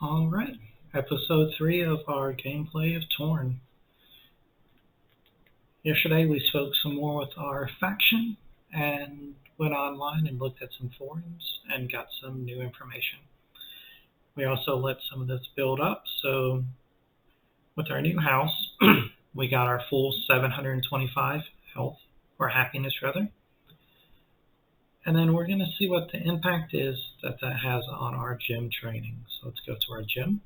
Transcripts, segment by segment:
Alright, episode 3 of our gameplay of Torn. Yesterday we spoke some more with our faction and went online and looked at some forums and got some new information. We also let some of this build up, so with our new house, we got our full 725 health, or happiness rather. And then we're going to see what the impact is that has on our gym training. So let's go to our gym.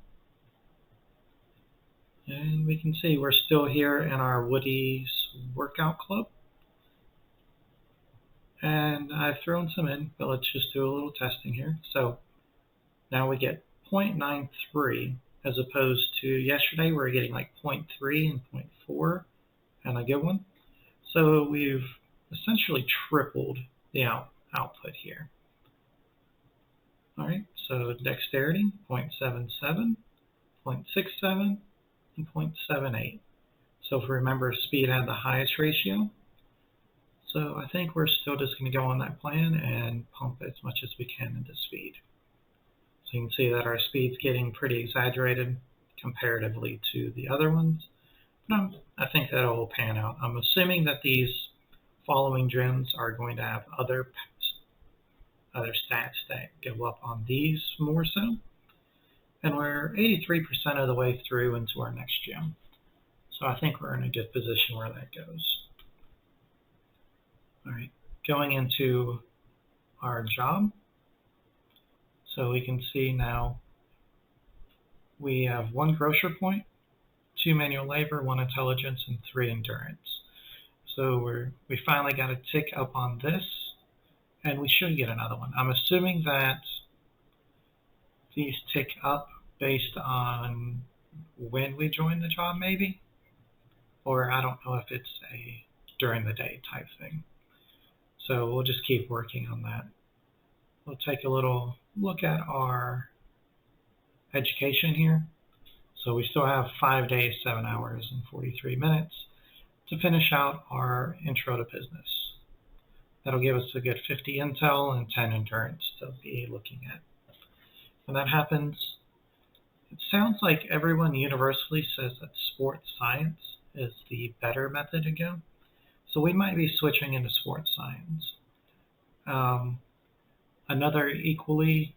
And we can see we're still here in our Woody's workout club. And I've thrown some in, but let's just do a little testing here. So now we get 0.93 as opposed to yesterday we were getting like 0.3 and 0.4 and a good one. So we've essentially tripled the output here. Alright, so dexterity 0.77, 0.67, and 0.78. So if we remember, speed had the highest ratio. So I think we're still just going to go on that plan and pump as much as we can into speed. So you can see that our speed's getting pretty exaggerated comparatively to the other ones. But I think that'll pan out. I'm assuming that these following gyms are going to have other stats that go up on these more so. And we're 83% of the way through into our next gym. So I think we're in a good position where that goes. Alright, going into our job. So we can see now we have 1 grocer point, 2 manual labor, 1 intelligence, and 3 endurance. So we finally got a tick up on this, and we should get another one. I'm assuming that these tick up based on when we join the job maybe, or I don't know if it's a during the day type thing. So we'll just keep working on that. We'll take a little look at our education here. So we still have 5 days, 7 hours, and 43 minutes to finish out our intro to business. That'll give us a good 50 intel and 10 endurance to be looking at. When that happens, it sounds like everyone universally says that sports science is the better method to go. So we might be switching into sports science. Another equally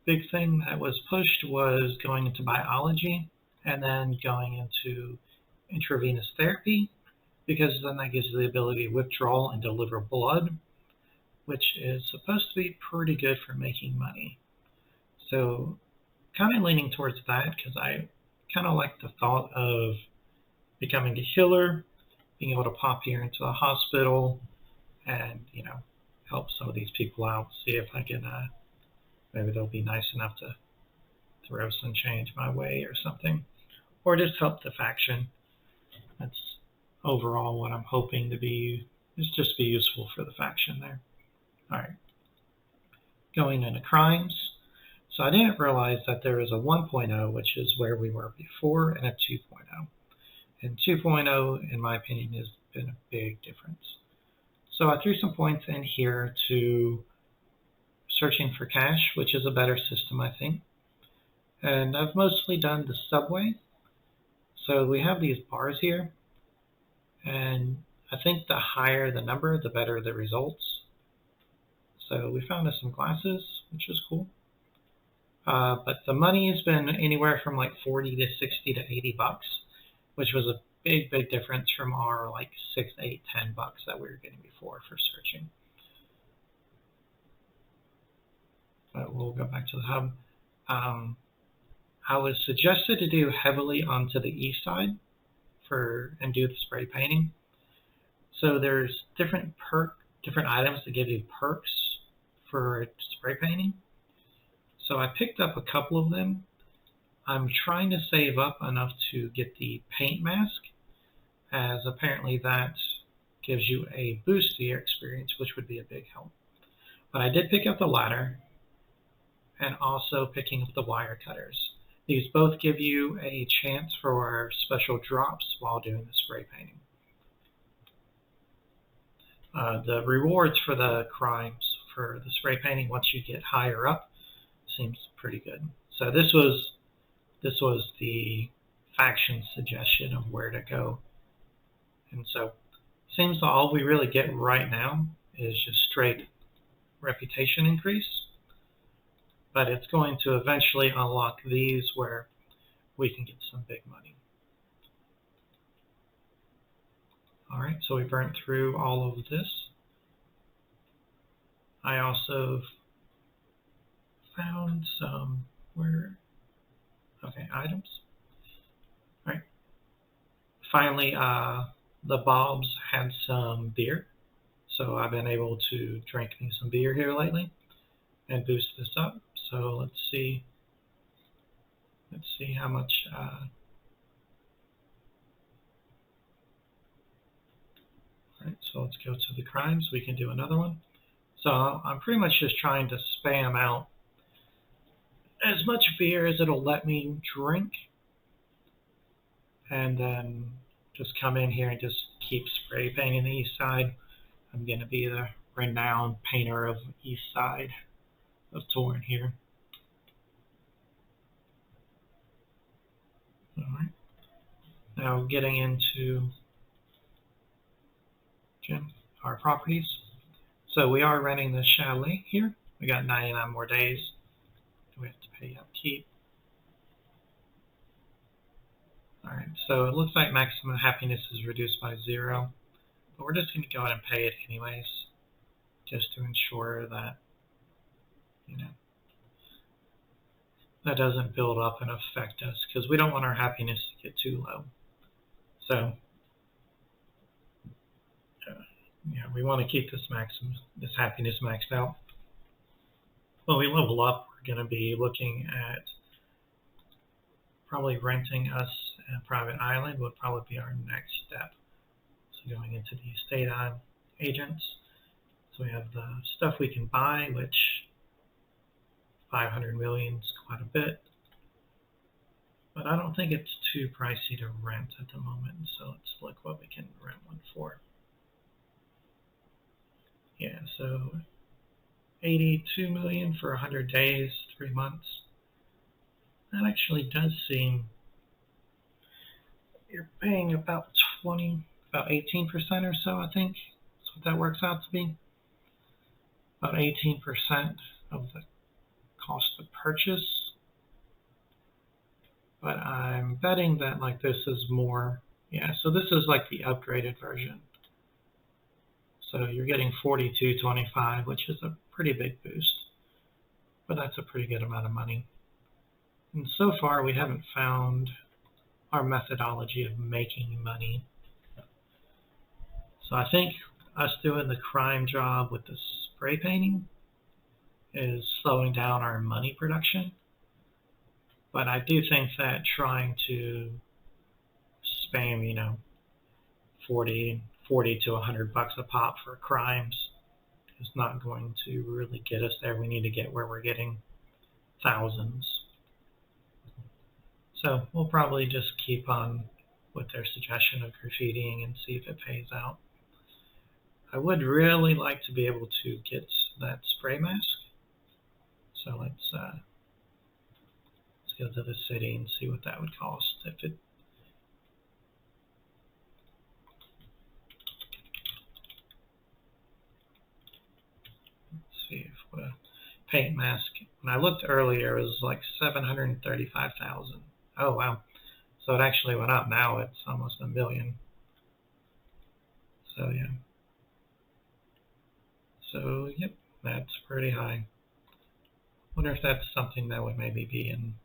big thing that was pushed was going into biology and then going into intravenous therapy, because then that gives you the ability to withdraw and deliver blood, which is supposed to be pretty good for making money. So kind of leaning towards that because I kind of like the thought of becoming a healer, being able to pop here into the hospital and, help some of these people out, see if I can, maybe they'll be nice enough to throw some change my way or something, or just help the faction. That's overall what I'm hoping to be, is just be useful for the faction there. Alright, going into crimes. So I didn't realize that there is a 1.0, which is where we were before, and a 2.0. And 2.0, in my opinion, has been a big difference. So I threw some points in here to searching for cash, which is a better system, I think. And I've mostly done the subway. So we have these bars here, and I think the higher the number, the better the results. So we found us some glasses, which is cool. But the money has been anywhere from like 40 to 60 to 80 bucks, which was a big difference from our like 6, 8, 10 bucks that we were getting before for searching. But we'll go back to the hub. I was suggested to do heavily onto the east side and do the spray painting. So there's different items that give you perks for spray painting. So I picked up a couple of them. I'm trying to save up enough to get the paint mask, as apparently that gives you a boost to your experience, which would be a big help. But I did pick up the ladder and also picking up the wire cutters. These both give you a chance for special drops while doing the spray painting. The rewards for the crimes for the spray painting once you get higher up seems pretty good. So this was the faction suggestion of where to go. And so seems all we really get right now is just straight reputation increase. But it's going to eventually unlock these where we can get some big money. Alright, so we burnt through all of this. I also found some items. Alright. Finally, the Bobs had some beer. So I've been able to drink me some beer here lately and boost this up. So let's see how much Alright, so let's go to the crimes. We can do another one. So I'm pretty much just trying to spam out as much beer as it'll let me drink, and then just come in here and just keep spray painting the east side. I'm going to be the renowned painter of east side of Torn here. Alright. Now getting into our properties. So we are renting the chalet here. We got 99 more days. We have to pay upkeep. Alright, so it looks like maximum happiness is reduced by 0. But we're just going to go ahead and pay it anyways, just to ensure that, that doesn't build up and affect us, because we don't want our happiness to get too low. So, we want to keep this happiness maxed out. When we level up, we're going to be looking at probably renting us a private island would probably be our next step. So going into the estate agents. So we have the stuff we can buy, which 500 million is quite a bit. But I don't think it's too pricey to rent at the moment. So let's look what we can rent one for. Yeah, so 82 million for 100 days, 3 months. That actually does seem, you're paying about 18% or so, I think. That's what that works out to be. About 18% of the cost of purchase. But I'm betting that like this is more, yeah, so this is like the upgraded version. So you're getting 42.25, which is a pretty big boost. But that's a pretty good amount of money. And so far we haven't found our methodology of making money. So I think us doing the crime job with the spray painting is slowing down our money production. But I do think that trying to spam, 40 to $100 a pop for crimes is not going to really get us there. We need to get where we're getting thousands. So we'll probably just keep on with their suggestion of graffitiing and see if it pays out. I would really like to be able to get that spray mask. So let's go to the city and see what that would cost. Let's see if the paint mask, when I looked earlier, it was like 735,000. Oh wow. So it actually went up. Now it's almost $1 million. So yeah. So yep, that's pretty high. Wonder if that's something that would maybe be in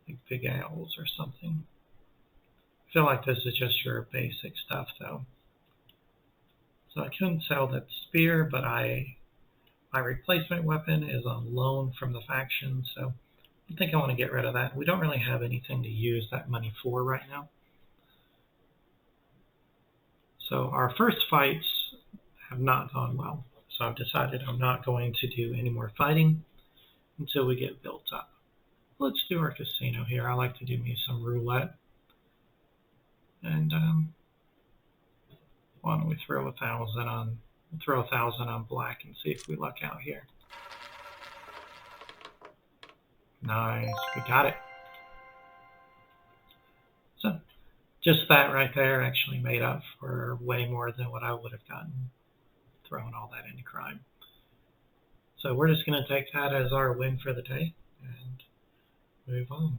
like Big Owls or something. I feel like this is just your basic stuff though. So I couldn't sell that spear, but my replacement weapon is on loan from the faction, so I think I want to get rid of that. We don't really have anything to use that money for right now. So our first fights have not gone well. So I've decided I'm not going to do any more fighting until we get built up. Let's do our casino here. I like to do me some roulette. And why don't we throw 1,000 on We'll throw 1,000 on black and see if we luck out here. Nice, we got it. So just that right there actually made up for way more than what I would have gotten throwing all that into crime. So we're just going to take that as our win for the day and move on.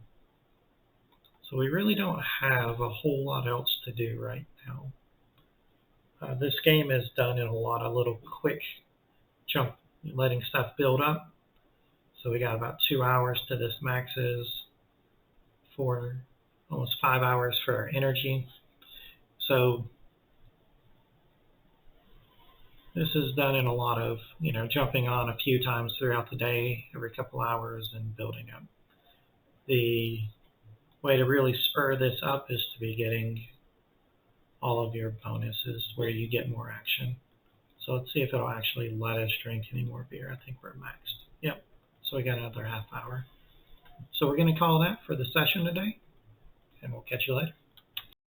So we really don't have a whole lot else to do right now. This game is done in a lot of little quick jump, letting stuff build up. So we got about 2 hours to this maxes, for almost 5 hours for our energy. So this is done in a lot of, jumping on a few times throughout the day, every couple hours, and building up. The way to really spur this up is to be getting all of your bonuses where you get more action. So let's see if it'll actually let us drink any more beer. I think we're maxed. Yep. So we got another half hour. So we're going to call that for the session today, and we'll catch you later.